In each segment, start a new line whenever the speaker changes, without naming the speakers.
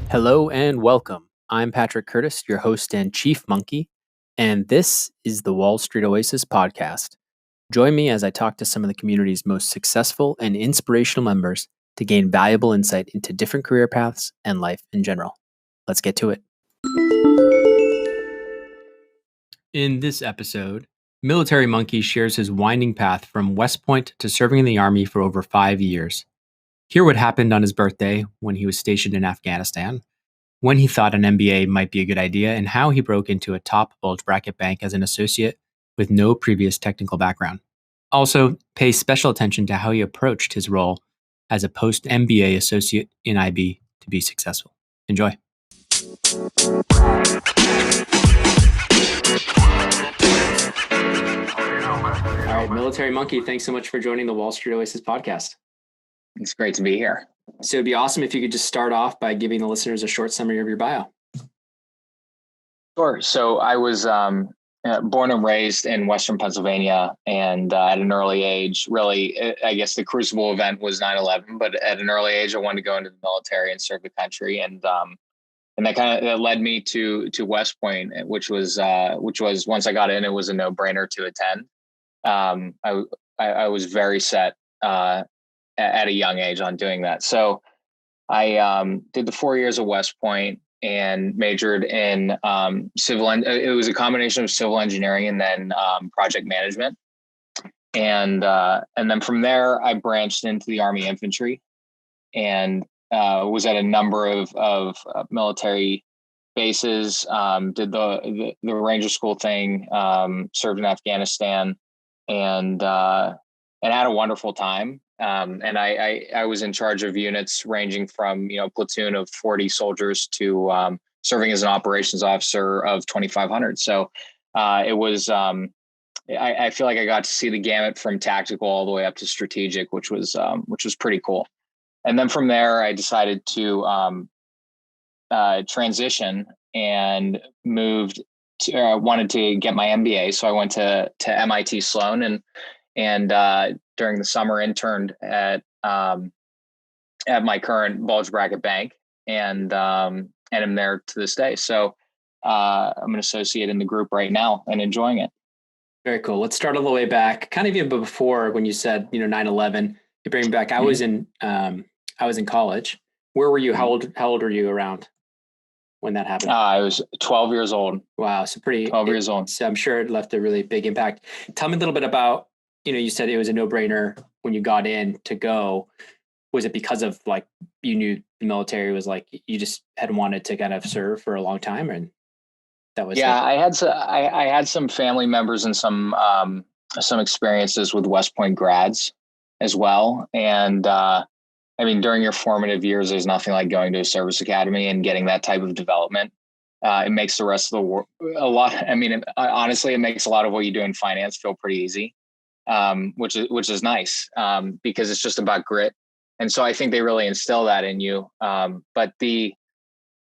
Hello and welcome. I'm Patrick Curtis, your host and chief monkey, and this is the Wall Street Oasis podcast. Join me as I talk to some of the community's most successful and inspirational members to gain valuable insight into different career paths and life in general. Let's get to it. In this episode, MilitaryMonkey shares his winding path from West Point to serving in the Army for over 5 years. Hear what happened on his birthday when he was stationed in Afghanistan, when he thought an MBA might be a good idea, and how he broke into a top bulge bracket bank as an associate with no previous technical background. Also, pay special attention to how he approached his role as a post-MBA associate in IB to be successful. Enjoy. All right, MilitaryMonkey, thanks so much for joining the Wall Street Oasis podcast.
It's great to be here.
So it'd be awesome if you could just start off by giving the listeners a short summary of your bio.
Sure. So I was born and raised in Western Pennsylvania, and at an early age, really, I guess the crucible event was 9/11. But at an early age, I wanted to go into the military and serve the country, and that led me to West Point, which was once I got in, it was a no-brainer to attend. I was very set at a young age on doing that. So I did the 4 years of West Point and majored in it was a combination of civil engineering and then project management. And then from there, I branched into the Army infantry and was at a number of military bases, did the Ranger School thing, served in Afghanistan, and had a wonderful time. And I was in charge of units ranging from, platoon of 40 soldiers to serving as an operations officer of 2,500. So it was, I feel like I got to see the gamut from tactical all the way up to strategic, which was pretty cool. And then from there, I decided to transition and wanted to get my MBA. So I went to MIT Sloan and during the summer interned at my current bulge bracket bank and am there to this day. So I'm an associate in the group right now and enjoying it.
Very cool. Let's start all the way back, kind of even before when you said 9/11. You bring me back. I was in college. Where were you? How old were you around when that happened?
I was 12 years old.
Wow, so
12 years old.
So I'm sure it left a really big impact. Tell me a little bit about. You said it was a no-brainer when you got in to go. Was it because of you knew the military was you just had wanted to kind of serve for a long time, and that was
I had some family members and some experiences with West Point grads as well, and during your formative years, there's nothing like going to a service academy and getting that type of development. It makes the rest of the work a lot. Honestly, it makes a lot of what you do in finance feel pretty easy. Which is nice because it's just about grit, and so I think they really instill that in you. But the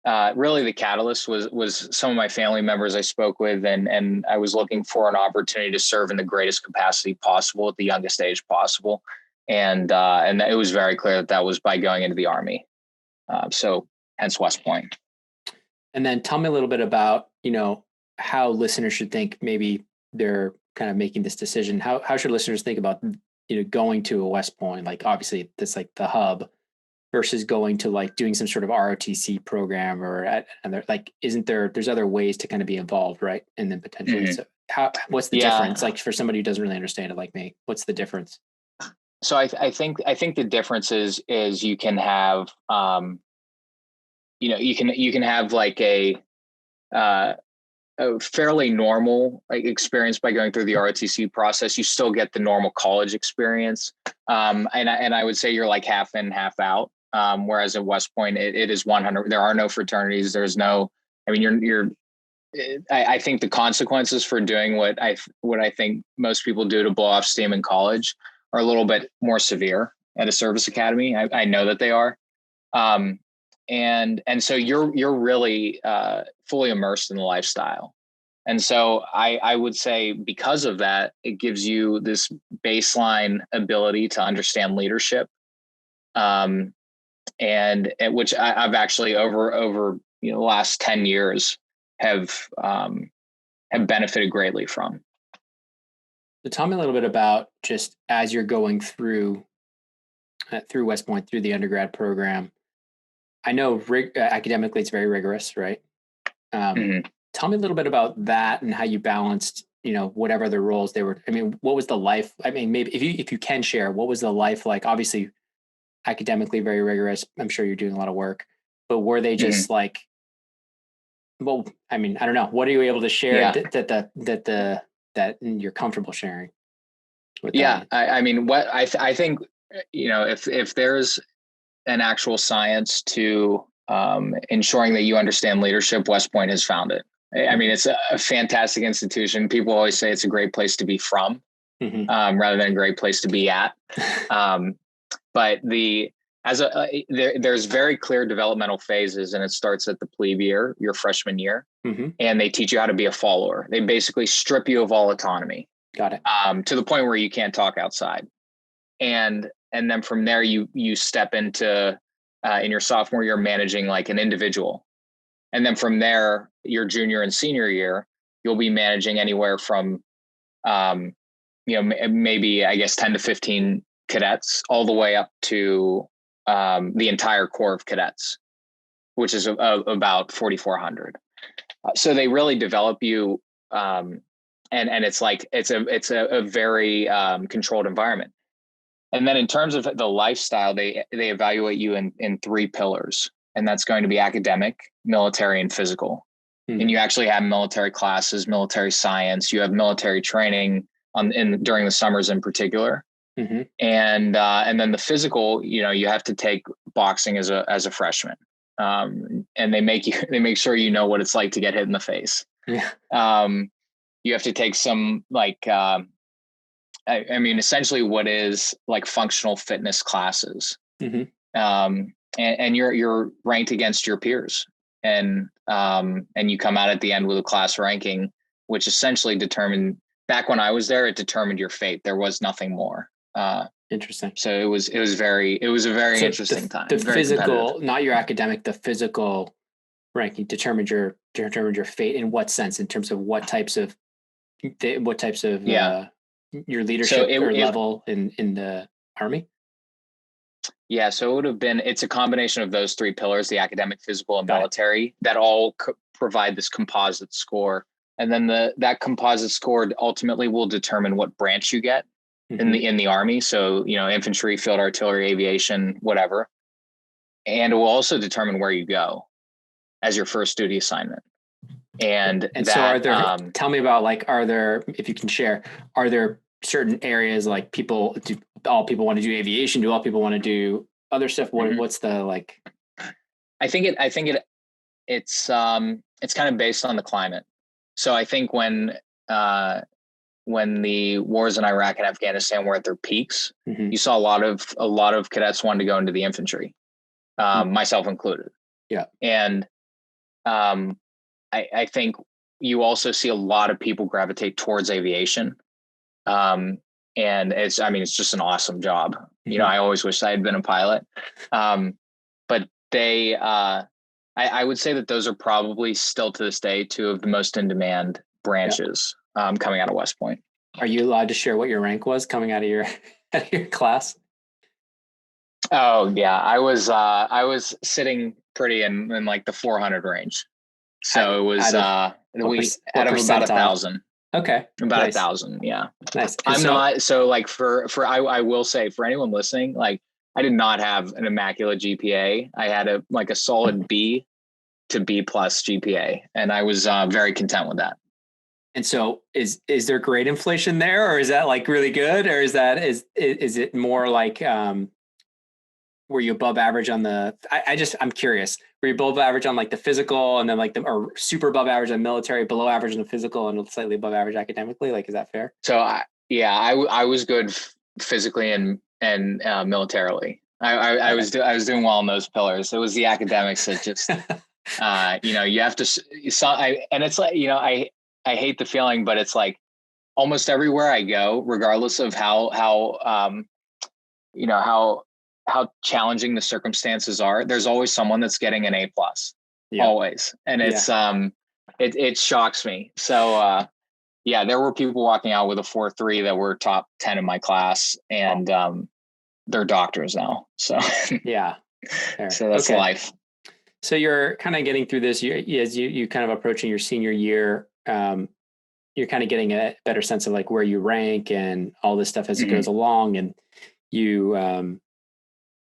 really the catalyst was some of my family members I spoke with, and I was looking for an opportunity to serve in the greatest capacity possible at the youngest age possible, and it was very clear that was by going into the Army. So hence West Point.
And then tell me a little bit about how listeners should think maybe they're kind of making this decision. How should listeners think about going to a West Point? Obviously that's the hub versus going to doing some sort of ROTC program or there's other ways to kind of be involved, right? And then potentially, mm-hmm. So what's the difference? For somebody who doesn't really understand it like me, what's the difference?
So I think the difference is you can have you can have a fairly normal experience by going through the ROTC process. You still get the normal college experience. And I would say you're half in, half out. Whereas at West Point, it is 100. There are no fraternities. There's no, I think the consequences for doing what I think most people do to blow off steam in college are a little bit more severe at a service academy. I know that they are. And so you're really fully immersed in the lifestyle. And so I would say because of that, it gives you this baseline ability to understand leadership. And which I've actually over the last 10 years have benefited greatly from.
So tell me a little bit about just as you're going through West Point, through the undergrad program. I know academically it's very rigorous, right? Tell me a little bit about that and how you balanced, whatever the roles they were. I mean, what was the life? I mean, maybe if you can share, what was the life like? Obviously, academically very rigorous. I'm sure you're doing a lot of work, but were they just like? Well, I mean, I don't know. What are you able to share that you're comfortable sharing?
I mean, what I think, if there's an actual science to ensuring that you understand leadership, West Point has found it. I mean, it's a fantastic institution. People always say it's a great place to be from, rather than a great place to be at. But there's very clear developmental phases, and it starts at the plebe year, your freshman year, and they teach you how to be a follower. They basically strip you of all autonomy.
Got it.
To the point where you can't talk outside, and then from there you step into in your sophomore year managing like an individual. And then from there, your junior and senior year, you'll be managing anywhere from, maybe, I guess, 10 to 15 cadets, all the way up to the entire Corps of Cadets, which is about 4,400. So they really develop you, and it's like it's a very controlled environment. And then in terms of the lifestyle, they evaluate you in three pillars, and that's going to be academic, military, and physical. And you actually have military classes, military science. You have military training during the summers in particular. And then the physical, you have to take boxing as a freshman, and they make sure you know what it's like to get hit in the face. You have to take some I mean, essentially what is like functional fitness classes. And you're ranked against your peers, and you come out at the end with a class ranking, which essentially determined, back when I was there, it determined your fate. There was nothing more.
Interesting.
So it was a very interesting time.
The physical, not your academic, the physical ranking determined your fate. In what sense? In terms of what types of your leadership level in the Army?
Yeah, so it would have been, it's a combination of those three pillars, the academic, physical, and military, that all provide this composite score. And then that composite score ultimately will determine what branch you get in the Army. So, infantry, field artillery, aviation, whatever. And it will also determine where you go as your first duty assignment. And
so are there, tell me about, if you can share, are there certain areas like do all people want to do aviation? Do all people want to do other stuff? What's the
I think it's kind of based on the climate. So I think when the wars in Iraq and Afghanistan were at their peaks, you saw a lot of cadets wanted to go into the infantry, myself included.
Yeah. And
I think you also see a lot of people gravitate towards aviation. And it's just an awesome job. I always wish I had been a pilot. But they, I would say that those are probably still to this day two of the most in demand branches coming out of West Point.
Are you allowed to share what your rank was coming out of your class?
Oh yeah, I was sitting pretty in like the 400 range. So it was out of about 1,000.
Okay.
About 1,000. Yeah.
Nice.
I will say, for anyone listening, like, I did not have an immaculate GPA. I had a solid B to B plus GPA, and I was very content with that.
And so is there grade inflation there, or is that really good? Or is it more like, were you above average on I'm curious. Were you above average on the physical, and then or super above average on military, below average on the physical, and slightly above average academically? Is that fair?
So I was good physically and militarily. I was doing well on those pillars. It was the academics that just, you have to, and it's hate the feeling, but it's like almost everywhere I go, regardless of how how challenging the circumstances are, there's always someone that's getting an A plus, always. And it's, it shocks me. So, yeah, there were people walking out with a 4.3 that were top 10 in my class, and they're doctors now. So
yeah,
so that's life.
So you're kind of getting through this year as you kind of approaching your senior year. You're kind of getting a better sense of like where you rank and all this stuff as it goes along. And you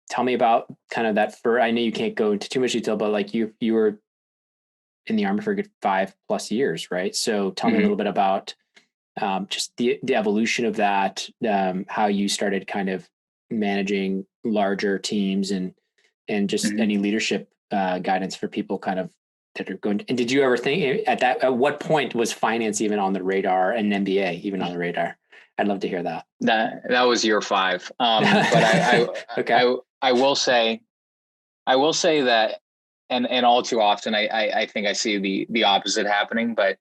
tell me about kind of that. I know you can't go into too much detail, but like you were in the Army for a good 5+ years, right? So tell me a little bit about just the evolution of that, how you started kind of managing larger teams and just any leadership guidance for people kind of that are going. And did you ever think at what point was finance even on the radar and MBA even on the radar? I'd love to hear that.
That was year 5. But
okay.
I will say that, and all too often, I think I see the opposite happening, but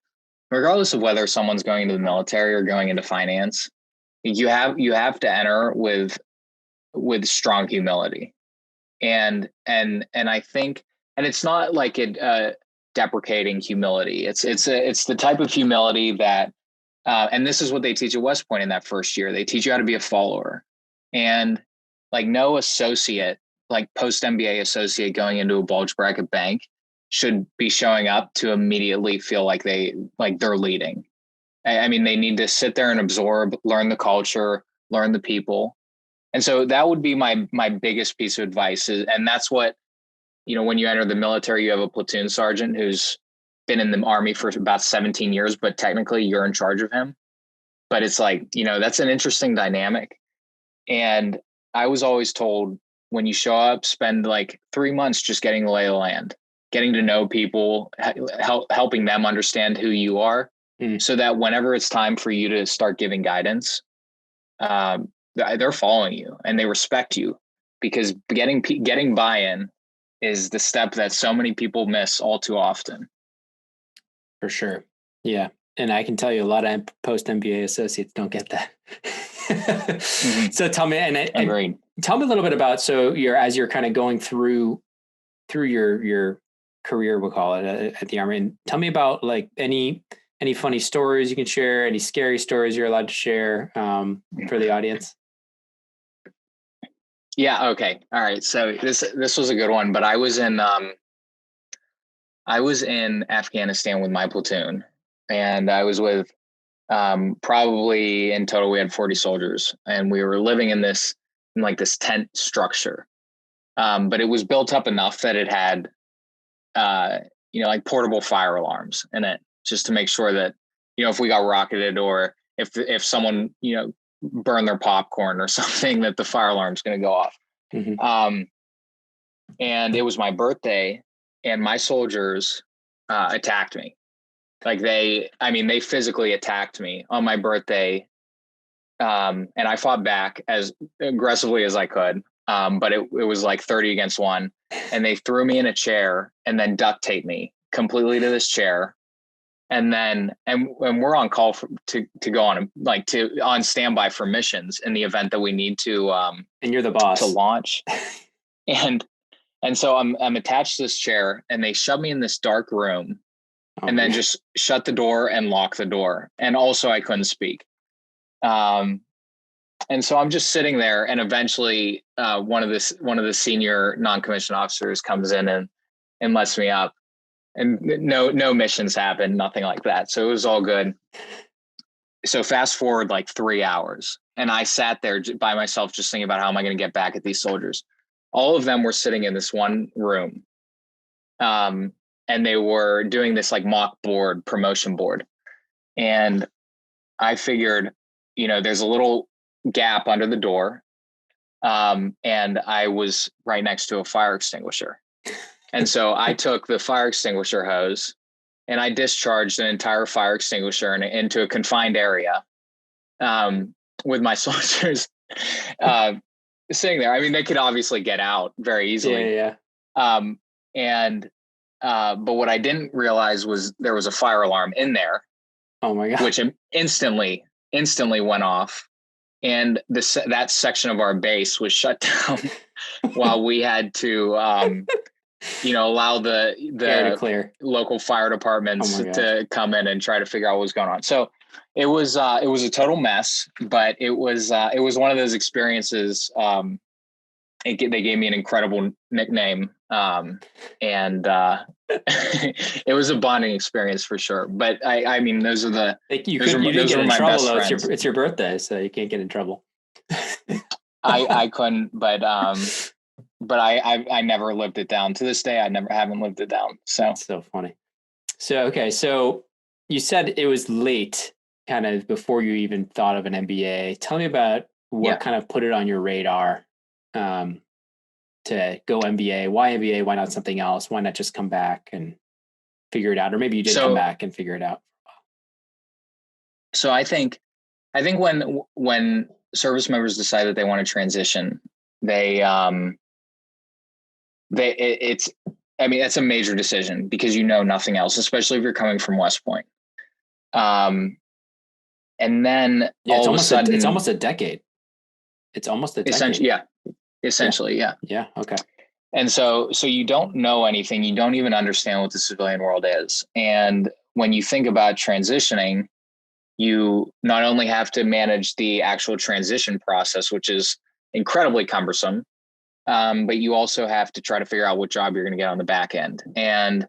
regardless of whether someone's going into the military or going into finance, you have to enter with strong humility. And I think, and it's not like deprecating humility. It's the type of humility that, and this is what they teach at West Point in that first year. They teach you how to be a follower, and like no associate, like post-MBA associate going into a bulge bracket bank should be showing up to immediately feel like they're leading. I mean, they need to sit there and absorb, learn the culture, learn the people. And so that would be my biggest piece of advice. And that's what, when you enter the military, you have a platoon sergeant who's been in the Army for about 17 years, but technically you're in charge of him. But it's like, that's an interesting dynamic. And I was always told, when you show up, spend like 3 months just getting the lay of the land, getting to know people, helping them understand who you are, so that whenever it's time for you to start giving guidance, they're following you and they respect you, because getting buy-in is the step that so many people miss all too often.
For sure. Yeah. And I can tell you a lot of post-MBA associates don't get that. So tell me, and tell me a little bit about, so as you're kind of going through your career, we'll call it, at the Army, and tell me about like any funny stories you can share, any scary stories you're allowed to share for the audience.
Yeah. Okay. All right. So this was a good one, but I was in Afghanistan with my platoon, and I was with probably in total we had 40 soldiers, and we were living in this tent structure. But it was built up enough that it had like portable fire alarms in it, just to make sure that, if we got rocketed, or if someone, burned their popcorn or something, that the fire alarm's going to go off. And it was my birthday, and my soldiers attacked me. Like they physically attacked me on my birthday. And I fought back as aggressively as I could. But it was like 30 against 1, and they threw me in a chair and then duct taped me completely to this chair. And then, and we're on call to go on standby for missions in the event that we need to,
and you're the boss,
to launch. And so I'm attached to this chair, and they shove me in this dark room, and then just shut the door and lock the door. And also I couldn't speak. And so I'm just sitting there, and eventually one of the senior non-commissioned officers comes in and lets me up, and no missions happened, nothing like that. So it was all good. So fast forward like 3 hours, and I sat there by myself, just thinking about how am I going to get back at these soldiers. All of them were sitting in this one room. And they were doing this like mock board, promotion board. And I figured, there's a little gap under the door. And I was right next to a fire extinguisher. And so I took the fire extinguisher hose, and I discharged an entire fire extinguisher into a confined area, with my soldiers sitting there. I mean, they could obviously get out very easily.
Yeah.
But what I didn't realize was there was a fire alarm in there.
Oh my God.
which instantly went off. And that section of our base was shut down while we had to, allow
Air to
the
clear.
local fire
Oh
departments
my gosh.
to come in and try to figure out what was going on. So it was a total mess, but it was one of those experiences. They gave me an incredible nickname, and it was a bonding experience for sure. But I mean, those are the
Like you
those
didn't get
were
in
my
trouble
best
though.
friends.
It's your birthday, so you can't get in trouble.
I couldn't, but I never lived it down. To this day, I haven't lived it down. So
that's so funny. So okay, so you said it was late, kind of before you even thought of an MBA. Tell me about what kind of put it on your radar to go MBA. Why MBA? Why not something else? Why not just come back and figure it out? Or maybe you did come back and figure it out.
So I think when service members decide that they want to transition, it's a major decision because nothing else, especially if you're coming from West Point. And then
all of a sudden, it's almost a decade. It's almost a decade.
Essentially, yeah.
Yeah. Okay.
And so you don't know anything. You don't even understand what the civilian world is. And when you think about transitioning, you not only have to manage the actual transition process, which is incredibly cumbersome, but you also have to try to figure out what job you're going to get on the back end. And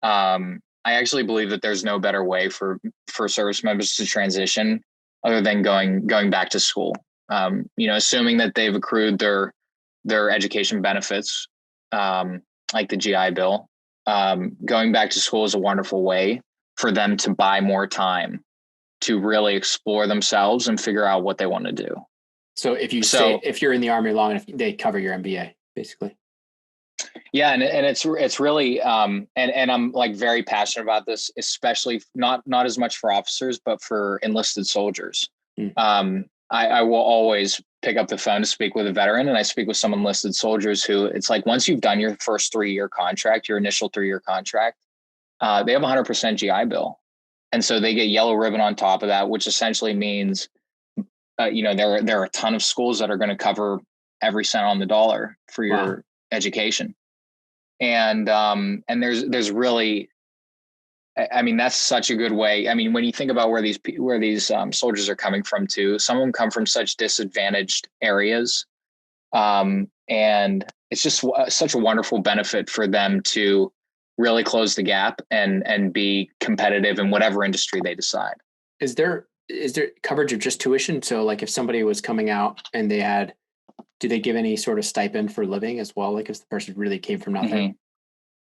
I actually believe that there's no better way for service members to transition other than going back to school. Assuming that they've accrued their education benefits, like the GI Bill, going back to school is a wonderful way for them to buy more time to really explore themselves and figure out what they want to do.
So if you're in the Army long enough, they cover your MBA basically.
Yeah. And it's really, and I'm like very passionate about this, especially not as much for officers, but for enlisted soldiers. I will always pick up the phone to speak with a veteran, and I speak with some enlisted soldiers who it's like, once you've done your first 3-year contract, your initial 3-year contract, they have 100% GI Bill. And so they get yellow ribbon on top of that, which essentially means, there are a ton of schools that are going to cover every cent on the dollar for your education. And there's really, that's such a good way. I mean, when you think about where these soldiers are coming from too, some of them come from such disadvantaged areas. And it's just such a wonderful benefit for them to really close the gap and be competitive in whatever industry they decide.
Is there coverage of just tuition? So like if somebody was coming out and do they give any sort of stipend for living as well? Like if the person really came from nothing? Mm-hmm.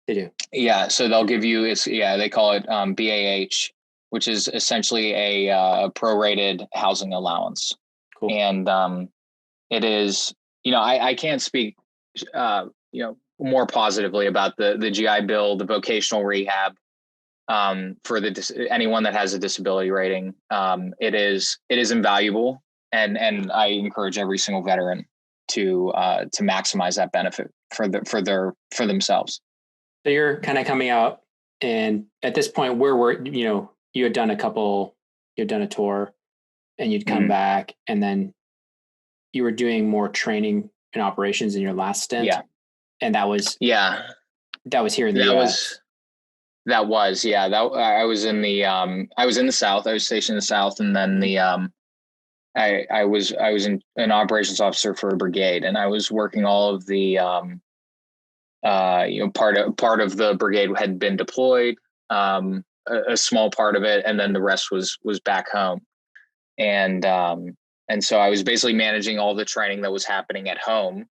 They do.
Yeah. So they'll give you, they call it BAH, which is essentially a prorated housing allowance. Cool. And it is, I can't speak, more positively about the GI Bill, the vocational rehab, for anyone that has a disability rating. It is invaluable, and I encourage every single veteran to maximize that benefit for themselves.
So you're kind of coming out, and at this point, you had done a tour, and you'd come back, and then you were doing more training and operations in your last stint.
Yeah.
And that was here in the US.
I was in the South. I was stationed in the South, and then I was an operations officer for a brigade, and I was working all of the part of the brigade had been deployed, a small part of it, and then the rest was back home, and so I was basically managing all the training that was happening at home,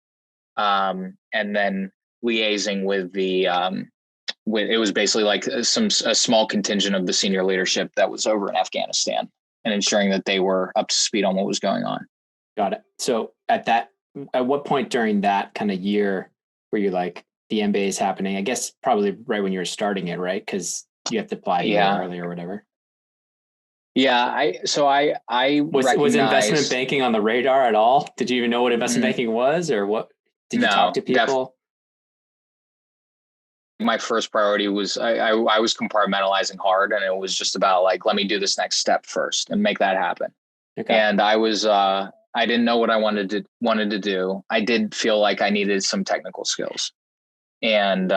and then liaising with it was basically like a small contingent of the senior leadership that was over in Afghanistan, and ensuring that they were up to speed on what was going on.
Got it. So at what point during that kind of year were you like, the MBA is happening? I guess probably right when you were starting it, right? Because you have to apply a year early or whatever.
Yeah.
Was investment banking on the radar at all? Did you even know what investment banking was, or what? Did you talk to people?
my first priority was I was compartmentalizing hard, and it was just about like, let me do this next step first and make that happen.
Okay.
And I didn't know what I wanted to do. I did feel like I needed some technical skills, and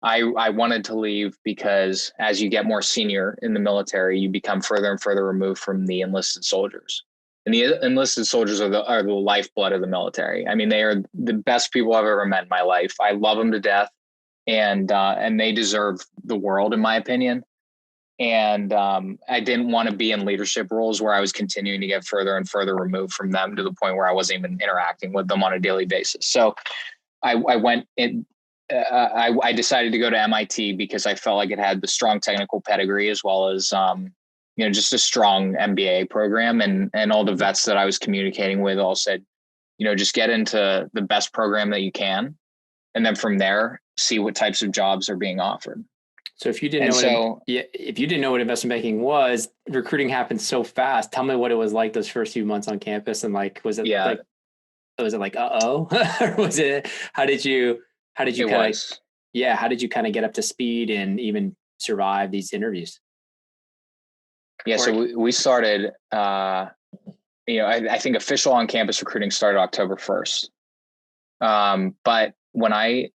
I wanted to leave because as you get more senior in the military, you become further and further removed from the enlisted soldiers. And the enlisted soldiers are the lifeblood of the military. I mean, they are the best people I've ever met in my life. I love them to death, and they deserve the world, in my opinion. And I didn't want to be in leadership roles where I was continuing to get further and further removed from them to the point where I wasn't even interacting with them on a daily basis. So I went in. I decided to go to MIT because I felt like it had the strong technical pedigree as well as just a strong MBA program, and all the vets that I was communicating with all said, just get into the best program that you can, and then from there see what types of jobs are being offered.
So if you didn't if you didn't know what investment banking was, recruiting happened so fast. Tell me what it was like those first few months on campus, and like was it like or was it how did you how did you kind of get up to speed and even survive these interviews?
So we started I think official on-campus recruiting started October 1st. But when I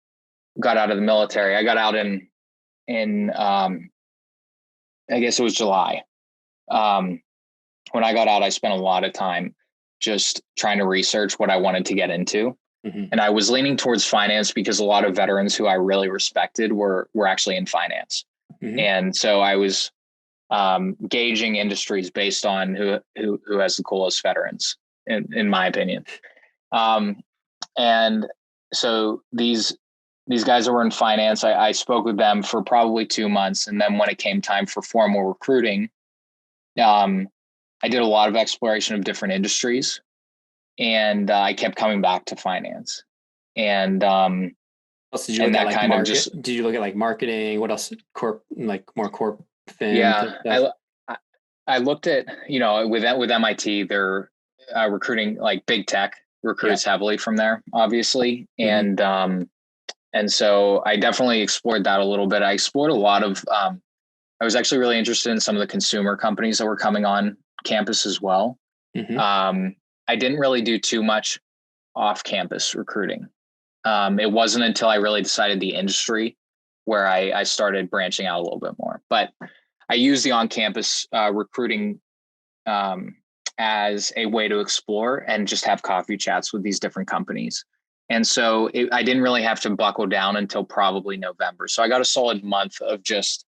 got out of the military, I got out in I guess it was July. When I got out, I spent a lot of time just trying to research what I wanted to get into. Mm-hmm. And I was leaning towards finance because a lot of veterans who I really respected were actually in finance. Mm-hmm. And so I was gauging industries based on who has the coolest veterans, in my opinion. And so these guys that were in finance, I spoke with them for probably 2 months. And then when it came time for formal recruiting, I did a lot of exploration of different industries, and I kept coming back to finance. And did
you look at like did you look at like marketing? What else? More corp thing?
Yeah, I looked at, with MIT, they're recruiting, like big tech recruits heavily from there, obviously. Mm-hmm. And so I definitely explored that a little bit. I explored a lot of, I was actually really interested in some of the consumer companies that were coming on campus as well. Mm-hmm. I didn't really do too much off-campus recruiting. It wasn't until I really decided the industry where I started branching out a little bit more. But I used the on-campus recruiting as a way to explore and just have coffee chats with these different companies. And so I didn't really have to buckle down until probably November. So I got a solid month of just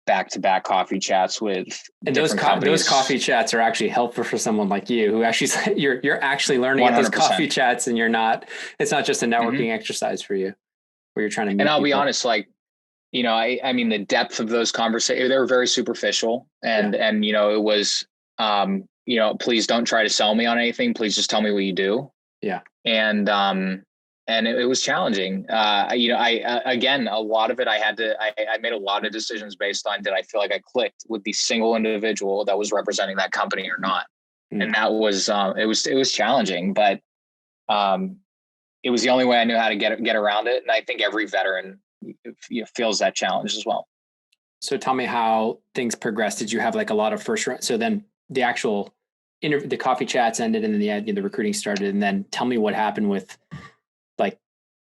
back-to-back coffee chats with
those coffee chats are actually helpful for someone like you who actually you're actually learning 100%. At those coffee chats, and it's not just a networking exercise for you where you're trying to meet
and I'll
people.
Be honest, I mean, the depth of those conversations, they were very superficial, and it was please don't try to sell me on anything, please just tell me what you do. And it was challenging. Again, a lot of it, I made a lot of decisions based on, did I feel like I clicked with the single individual that was representing that company or not? Mm. And that was, it was challenging, but it was the only way I knew how to get around it. And I think every veteran feels that challenge as well.
So tell me how things progressed. Did you have like a lot of first round? So then the actual the coffee chats ended, and then the recruiting started. And then tell me what happened with, like,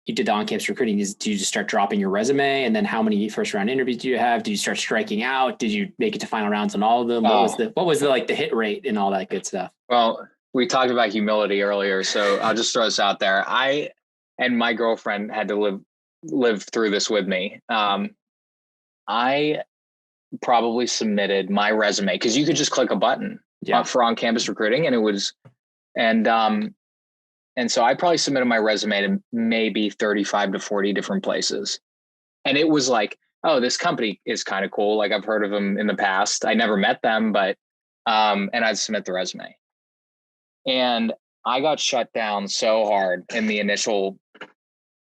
you did the on-campus recruiting. Did you just start dropping your resume? And then how many first round interviews do you have? Did you start striking out? Did you make it to final rounds on all of them? What was the hit rate and all that good stuff?
Well, we talked about humility earlier, so I'll just throw this out there. I and my girlfriend had to live through this with me. I probably submitted my resume, because you could just click a button for on-campus recruiting, and it was, and so I probably submitted my resume to maybe 35 to 40 different places. And it was like, oh, this company is kind of cool. Like, I've heard of them in the past. I never met them, but, and I'd submit the resume. And I got shut down so hard in the initial,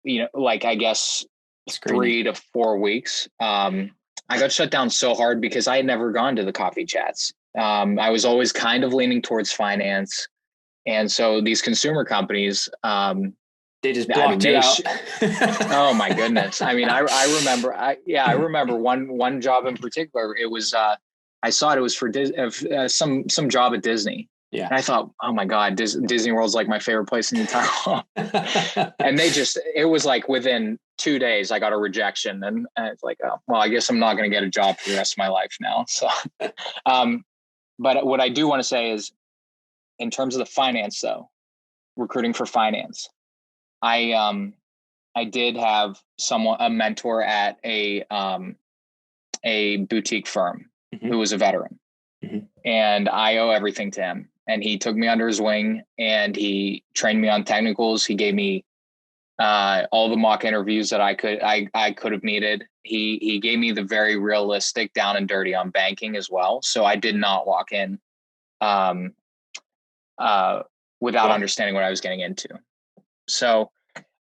I guess 3 to 4 weeks. I got shut down so hard because I had never gone to the coffee chats. I was always kind of leaning towards finance. And so these consumer companies,
They just blocked you out.
Oh my goodness. I mean, I remember one job in particular. It was, I saw it was for some job at Disney.
Yeah.
And I thought, oh my God, Disney World's like my favorite place in the entire world. And it was like within 2 days, I got a rejection. And it's like, oh, well, I guess I'm not going to get a job for the rest of my life now. So, but what I do want to say is, in terms of the finance though, recruiting for finance, I did have a mentor at a boutique firm who was a veteran, and I owe everything to him. And he took me under his wing and he trained me on technicals. He gave me all the mock interviews that I could have needed. He gave me the very realistic down and dirty on banking as well. So I did not walk in without understanding what I was getting into. So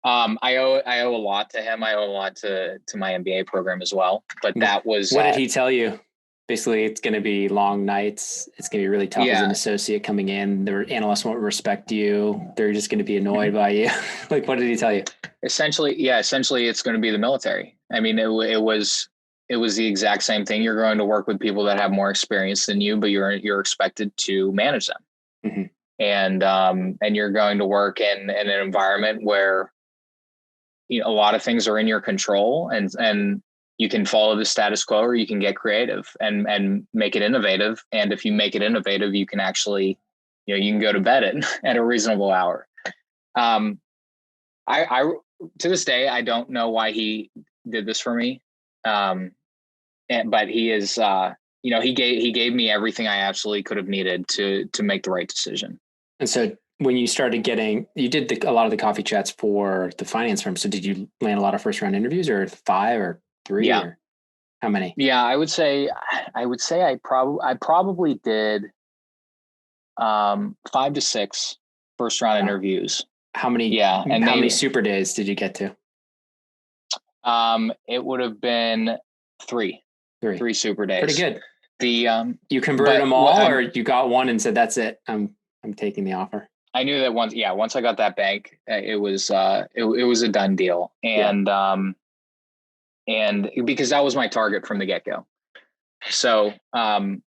I owe a lot to him. I owe a lot to my MBA program as well. But that was
what did he tell you? Basically, it's going to be long nights. It's going to be really tough as an associate coming in. The analysts won't respect you. They're just going to be annoyed by you. Like, what did he tell you? Essentially,
it's going to be the military. I mean, it was the exact same thing. You're going to work with people that have more experience than you, but you're expected to manage them. And you're going to work in an environment where, you know, a lot of things are in your control, and you can follow the status quo, or you can get creative and make it innovative. And if you make it innovative, you can actually, you know, you can go to bed at a reasonable hour. I to this day, I don't know why he did this for me. But he is, you know, he gave me everything I absolutely could have needed to make the right decision.
And so when you started you did a lot of the coffee chats for the finance firm. So did you land a lot of first round interviews, or 5 or 3?
Yeah.
Or how many?
Yeah, I would say I probably did 5 to 6 first round interviews.
How many? Yeah. And how many super days did you get to?
It would have been 3 super days.
Pretty good.
You
converted them all, or you got one and said, that's it, I'm taking the offer?
I knew that once I got that bank, it was a done deal. And and because that was my target from the get-go. So during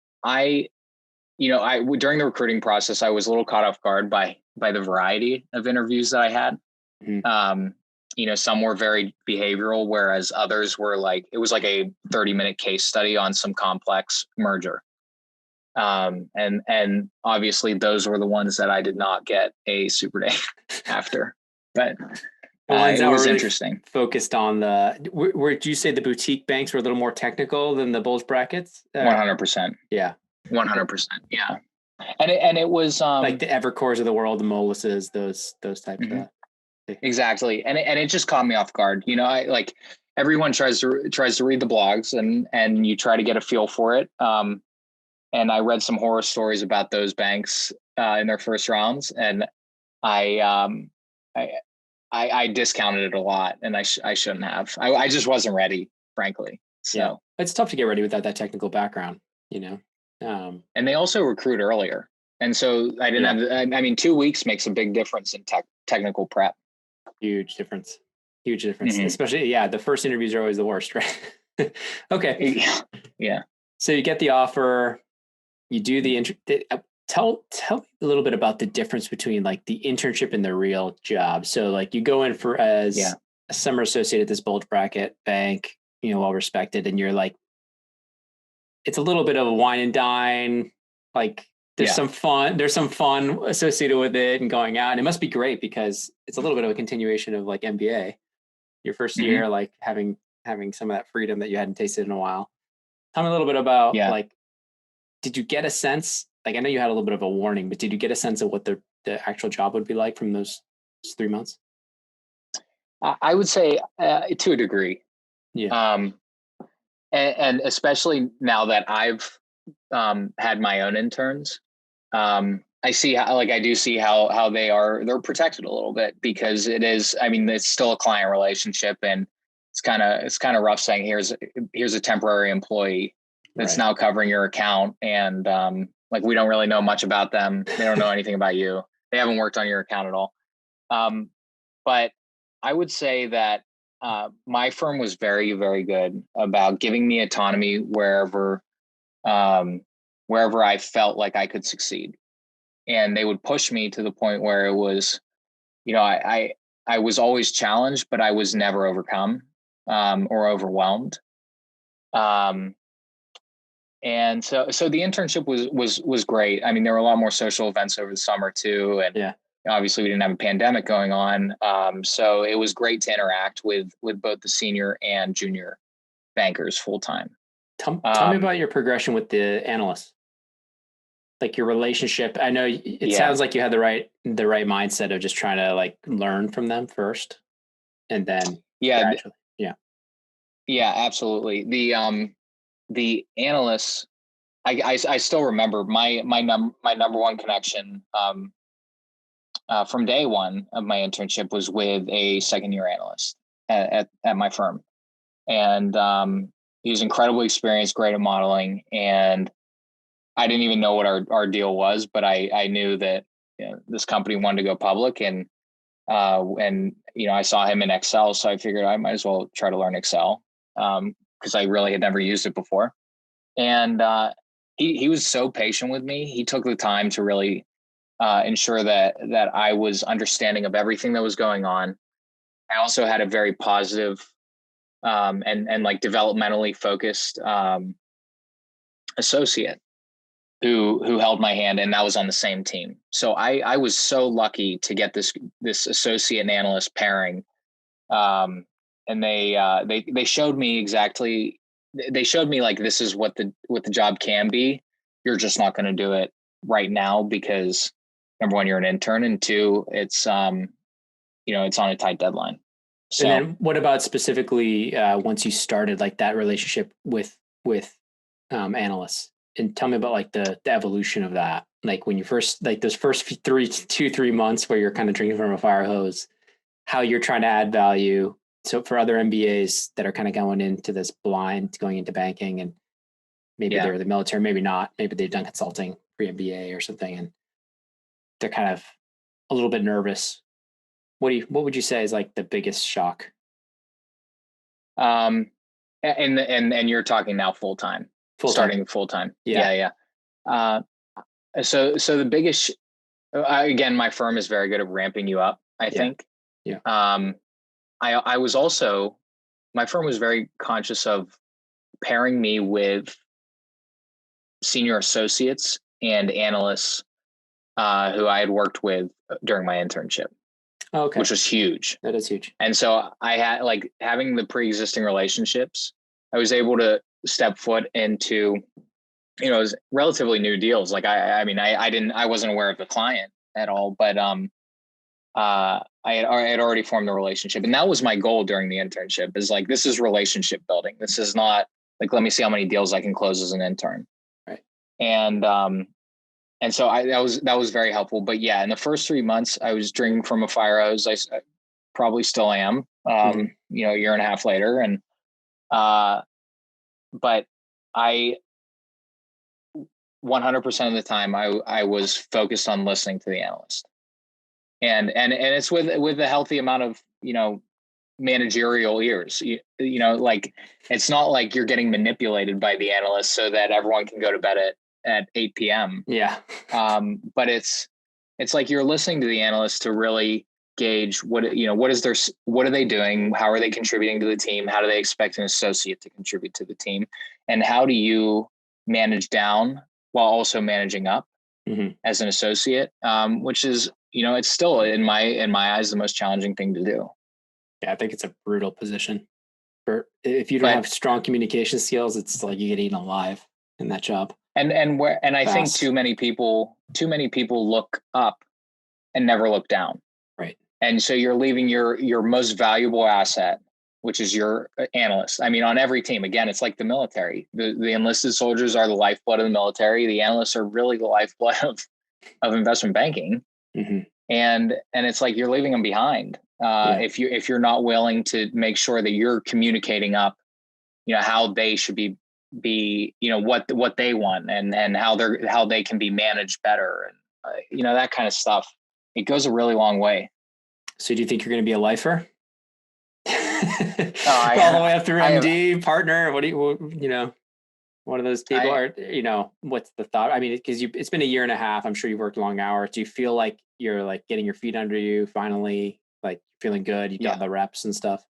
the recruiting process, I was a little caught off guard by the variety of interviews that I had. Some were very behavioral, whereas others were it was like a 30-minute case study on some complex merger. And obviously those were the ones that I did not get a super day after, but it was really interesting.
Focused on would you say the boutique banks were a little more technical than the bulge brackets?
100%.
Yeah.
100%. Yeah. And it was
like the Evercores of the world, the Moluses, those types of.
Exactly. And it just caught me off guard. You know, everyone tries to read the blogs and you try to get a feel for it. And I read some horror stories about those banks in their first rounds, and I discounted it a lot, and I shouldn't have. I just wasn't ready, frankly. So
yeah. It's tough to get ready without that technical background, you know.
And they also recruit earlier, and so I didn't have. I mean, 2 weeks makes a big difference in technical prep.
Huge difference. Especially, the first interviews are always the worst, right? Okay.
Yeah.
So you get the offer. You do tell me a little bit about the difference between like the internship and the real job. So like you go in as a summer associate at this bulge bracket bank, you know, well respected, and you're like, it's a little bit of a wine and dine. Like there's some fun associated with it and going out, and it must be great because it's a little bit of a continuation of like MBA. Your first year, like having some of that freedom that you hadn't tasted in a while. Tell me a little bit about like, did you get a sense, like, I know you had a little bit of a warning, but did you get a sense of what the actual job would be like from those 3 months?
I would say to a degree. Yeah. And especially now that I've had my own interns, I see how, I do see how they're protected a little bit, because it's still a client relationship, and it's kind of rough saying here's a temporary employee that's now covering your account, and we don't really know much about them. They don't know anything about you. They haven't worked on your account at all. But I would say that my firm was very, very good about giving me autonomy um, wherever I felt like I could succeed. And they would push me to the point where it was, I was always challenged, but I was never overcome or overwhelmed. Um, and so the internship was great. I mean, there were a lot more social events over the summer too, and
Yeah.
obviously we didn't have a pandemic going on. So it was great to interact with both the senior and junior bankers full time.
Tell me about your progression with the analysts, like your relationship. I know it
Yeah,
sounds like you had the right mindset of just trying to like learn from them first, and then
yeah,
gradually. Yeah.
yeah, absolutely. The analysts, I still remember my number one connection from day one of my internship was with a second year analyst at my firm, and he was incredibly experienced, great at modeling, and I didn't even know what our deal was, but I knew that this company wanted to go public, and I saw him in Excel, so I figured I might as well try to learn Excel because I really had never used it before. And he was so patient with me. He took the time to really ensure that I was understanding of everything that was going on. I also had a very positive and like developmentally focused associate who held my hand, and that was on the same team. So I was so lucky to get this associate and analyst pairing. And they showed me exactly. They showed me like this is what the job can be. You're just not going to do it right now because number one, you're an intern, and two, it's it's on a tight deadline.
And
So
then what about specifically once you started like that relationship with analysts? And tell me about like the evolution of that. Like when you first like those first 3 months where you're kind of drinking from a fire hose, how you're trying to add value. So for other MBAs that are kind of going into this blind, going into banking, and maybe they're the military, maybe not, maybe they've done consulting pre-MBA or something, and they're kind of a little bit nervous. What would you say is like the biggest shock?
And you're talking now full time, starting full time.
Yeah.
So the biggest again, my firm is very good at ramping you up, I think.
Yeah.
I was also, my firm was very conscious of pairing me with senior associates and analysts who I had worked with during my internship, which was huge.
That is huge.
And so I had like having the pre-existing relationships, I was able to step foot into, it was relatively new deals. Like I wasn't aware of the client at all, but I had already formed a relationship, and that was my goal during the internship. Is like this is relationship building. This is not like let me see how many deals I can close as an intern.
Right.
And so that was very helpful. But yeah, in the first 3 months, I was drinking from a fire hose. I probably still am. A year and a half later, and but I 100% of the time I was focused on listening to the analyst. And it's with a healthy amount of managerial ears. Like it's not like you're getting manipulated by the analyst so that everyone can go to bed at 8 p.m.
Yeah.
But it's like you're listening to the analyst to really gauge what are they doing, how are they contributing to the team, how do they expect an associate to contribute to the team, and how do you manage down while also managing up as an associate, which is it's still in my eyes the most challenging thing to do.
Yeah, I think it's a brutal position. If you don't have strong communication skills, it's like you get eaten alive in that job.
And I think too many people look up and never look down.
Right.
And so you're leaving your most valuable asset, which is your analyst. I mean, on every team, again, it's like the military. The enlisted soldiers are the lifeblood of the military. The analysts are really the lifeblood of investment banking. And it's like you're leaving them behind if you're not willing to make sure that you're communicating up, how they should be what they want and how they can be managed better, and that kind of stuff. It goes a really long way.
So do you think you're going to be a lifer? all the way up through
I
MD, partner. What do you, one of those people are, what's the thought? I mean, because it's been a year and a half. I'm sure you've worked long hours. Do you feel like you're like getting your feet under you finally, like feeling good? You got the reps and stuff.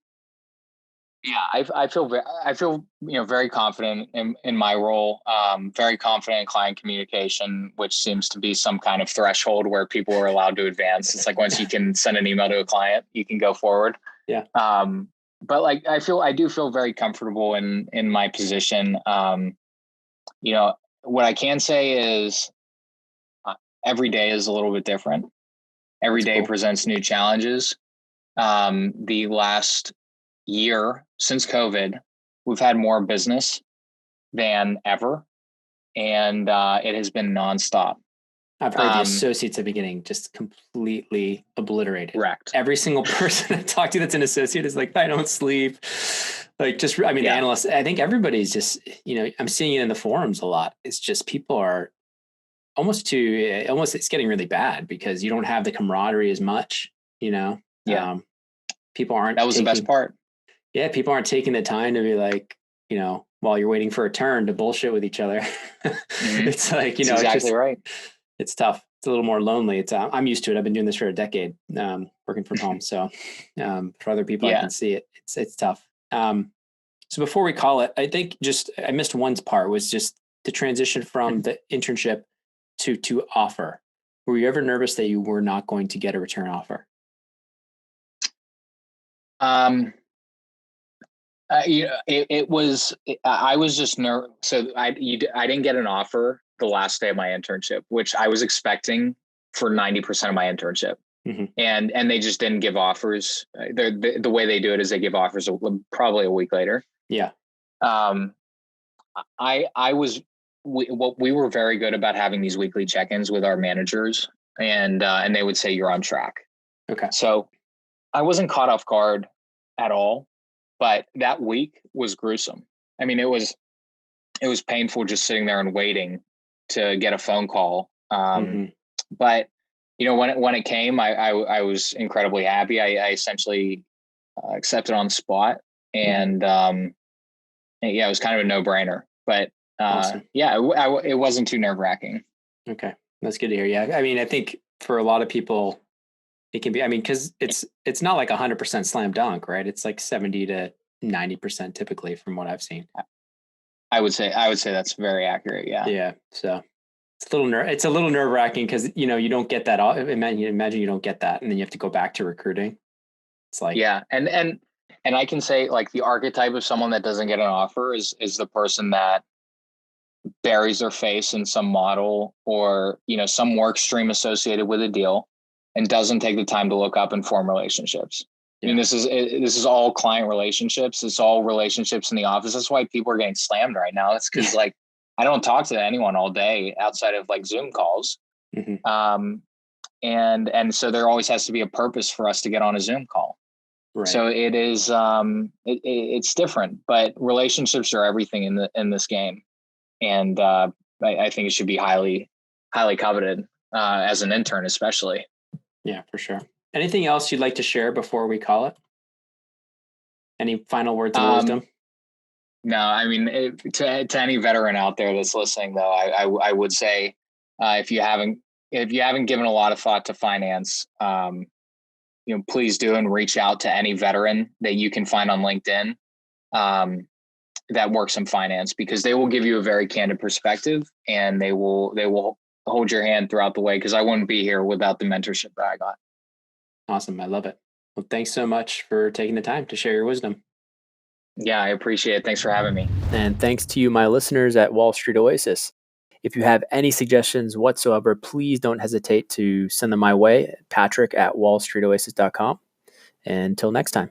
Yeah, I feel very confident in my role. Very confident in client communication, which seems to be some kind of threshold where people are allowed to advance. It's like once you can send an email to a client, you can go forward.
Yeah.
But like I do feel very comfortable in my position. What I can say is every day is a little bit different. Every day presents new challenges. The last year since COVID, we've had more business than ever, and it has been nonstop.
I've heard the associates at the beginning just completely obliterated.
Correct.
Every single person I talk to that's an associate is like, I don't sleep. Like the analysts, I think everybody's just, I'm seeing it in the forums a lot. It's just people are almost it's getting really bad because you don't have the camaraderie as much,
Yeah.
People aren't.
That was the best part.
Yeah. People aren't taking the time to be like, while you're waiting for a turn to bullshit with each other. Mm-hmm. It's like,
That's exactly right.
It's tough. It's a little more lonely. I'm used to it. I've been doing this for a decade, working from home. So for other people, I can see it. It's tough. So before we call it, I think I missed one part was just the transition from the internship to offer. Were you ever nervous that you were not going to get a return offer?
It was. I was just nervous. So I didn't get an offer the last day of my internship, which I was expecting for 90% of my internship. Mm-hmm. And they just didn't give offers. The way they do it is they give offers probably a week later.
Yeah.
We were very good about having these weekly check-ins with our managers, and they would say you're on track.
Okay.
So I wasn't caught off guard at all, but that week was gruesome. I mean, it was painful just sitting there and waiting to get a phone call. But when it came, I was incredibly happy. I essentially accepted on the spot, and it was kind of a no-brainer. But awesome. It wasn't too nerve-wracking.
Okay, that's good to hear. Yeah, I mean, I think for a lot of people, it can be. I mean, because it's not like 100% slam dunk, right? It's like 70 to 90% typically, from what I've seen.
I would say that's very accurate. Yeah.
Yeah. So it's a little nerve wracking because you don't get that. Imagine you don't get that, and then you have to go back to recruiting. It's like
and I can say like the archetype of someone that doesn't get an offer is the person that buries their face in some model or some work stream associated with a deal and doesn't take the time to look up and form relationships. Yeah. I mean, this is all client relationships. It's all relationships in the office. That's why people are getting slammed right now. It's because like I don't talk to anyone all day outside of like Zoom calls. Mm-hmm. And so there always has to be a purpose for us to get on a Zoom call. Right. So it is it's different, but relationships are everything in this game, and I think it should be highly coveted as an intern, especially.
Yeah, for sure. Anything else you'd like to share before we call it? Any final words of wisdom?
No, I mean, to any veteran out there that's listening, though, I would say if you haven't given a lot of thought to finance, please do and reach out to any veteran that you can find on LinkedIn that works in finance, because they will give you a very candid perspective, and they will hold your hand throughout the way, because I wouldn't be here without the mentorship that I got.
Awesome. I love it. Well, thanks so much for taking the time to share your wisdom.
Yeah, I appreciate it. Thanks for having me.
And thanks to you, my listeners at Wall Street Oasis. If you have any suggestions whatsoever, please don't hesitate to send them my way, Patrick@wallstreetoasis.com. Until next time.